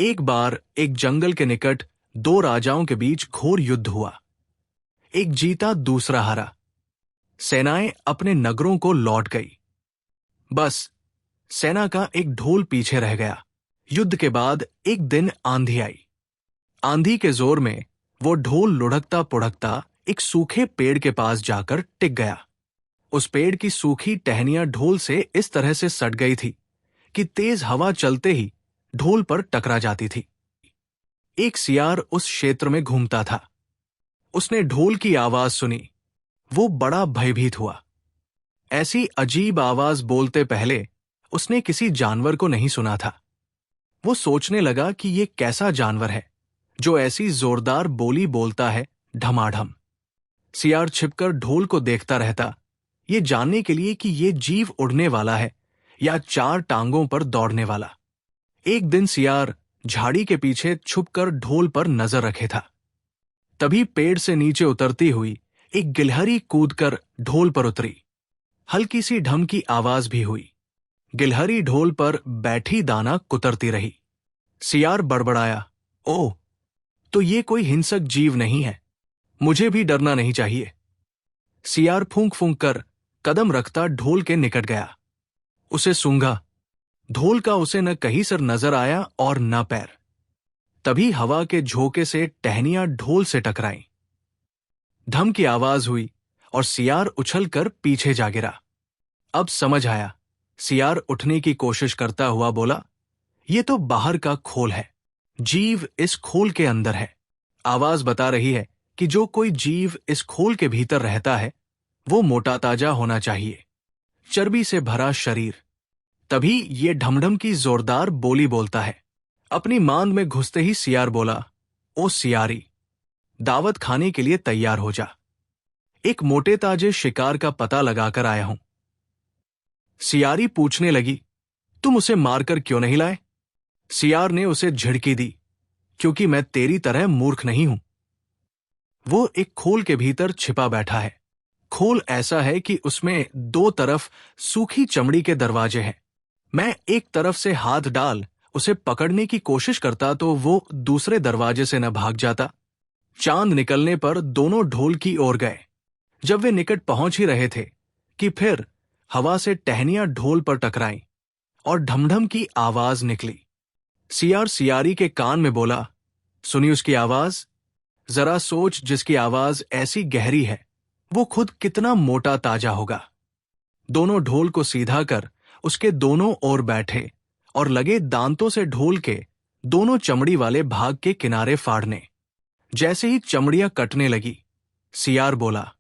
एक बार एक जंगल के निकट दो राजाओं के बीच घोर युद्ध हुआ। एक जीता, दूसरा हारा। सेनाएं अपने नगरों को लौट गई। बस सेना का एक ढोल पीछे रह गया। युद्ध के बाद एक दिन आंधी आई। आंधी के जोर में वो ढोल लुढ़कता पुढ़कता एक सूखे पेड़ के पास जाकर टिक गया। उस पेड़ की सूखी टहनियां ढोल से इस तरह से सट गई थी कि तेज हवा चलते ही ढोल पर टकरा जाती थी। एक सियार उस क्षेत्र में घूमता था। उसने ढोल की आवाज सुनी। वो बड़ा भयभीत हुआ। ऐसी अजीब आवाज बोलते पहले उसने किसी जानवर को नहीं सुना था। वो सोचने लगा कि ये कैसा जानवर है जो ऐसी जोरदार बोली बोलता है, ढमाढम। सियार छिपकर ढोल को देखता रहता, ये जानने के लिए कि ये जीव उड़ने वाला है या चार टांगों पर दौड़ने वाला। एक दिन सियार झाड़ी के पीछे छुपकर ढोल पर नजर रखे था। तभी पेड़ से नीचे उतरती हुई एक गिलहरी कूदकर ढोल पर उतरी। हल्की सी ढम की आवाज भी हुई। गिलहरी ढोल पर बैठी दाना कुतरती रही। सियार बड़बड़ाया, ओह, तो ये कोई हिंसक जीव नहीं है, मुझे भी डरना नहीं चाहिए। सियार फूंक फूंक कर कदम रखता ढोल के निकट गया। उसे सूंघा। ढोल का उसे न कहीं सर नजर आया और न पैर। तभी हवा के झोंके से टहनियां ढोल से टकराईं। धम की आवाज हुई और सियार उछलकर पीछे जा गिरा। अब समझ आया। सियार उठने की कोशिश करता हुआ बोला, ये तो बाहर का खोल है, जीव इस खोल के अंदर है। आवाज बता रही है कि जो कोई जीव इस खोल के भीतर रहता है वो मोटा ताजा होना चाहिए, चर्बी से भरा शरीर। तभी ये ढमढम की जोरदार बोली बोलता है। अपनी मांद में घुसते ही सियार बोला, ओ सियारी, दावत खाने के लिए तैयार हो जा। एक मोटे ताजे शिकार का पता लगाकर आया हूं। सियारी पूछने लगी, तुम उसे मारकर क्यों नहीं लाए? सियार ने उसे झिड़की दी, क्योंकि मैं तेरी तरह मूर्ख नहीं हूं। वो एक खोल के भीतर छिपा बैठा है। खोल ऐसा है कि उसमें दो तरफ सूखी चमड़ी के दरवाजे हैं। मैं एक तरफ से हाथ डाल उसे पकड़ने की कोशिश करता तो वो दूसरे दरवाजे से न भाग जाता। चांद निकलने पर दोनों ढोल की ओर गए। जब वे निकट पहुंच ही रहे थे कि फिर हवा से टहनियां ढोल पर टकराईं और ढमढम की आवाज निकली। सियार सियारी के कान में बोला, सुनी उसकी आवाज? जरा सोच, जिसकी आवाज ऐसी गहरी है वो खुद कितना मोटा ताजा होगा। दोनों ढोल को सीधा कर उसके दोनों ओर बैठे और लगे दांतों से ढोल के दोनों चमड़ी वाले भाग के किनारे फाड़ने। जैसे ही चमड़ियां कटने लगी, सियार बोला,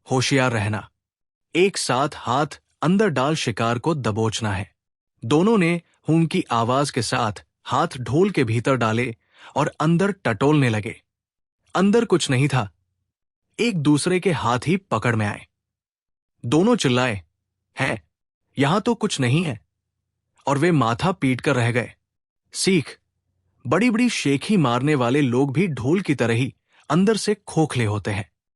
होशियार रहना, एक साथ हाथ अंदर डाल शिकार को दबोचना है। दोनों ने हूं की आवाज के साथ हाथ ढोल के भीतर डाले और अंदर टटोलने लगे। अंदर कुछ नहीं था, एक दूसरे के हाथ ही पकड़ में आए। दोनों चिल्लाए, है, यहां तो कुछ नहीं है, और वे माथा पीट कर रह गए। सीख, बड़ी बड़ी शेखी मारने वाले लोग भी ढोल की तरह ही अंदर से खोखले होते हैं।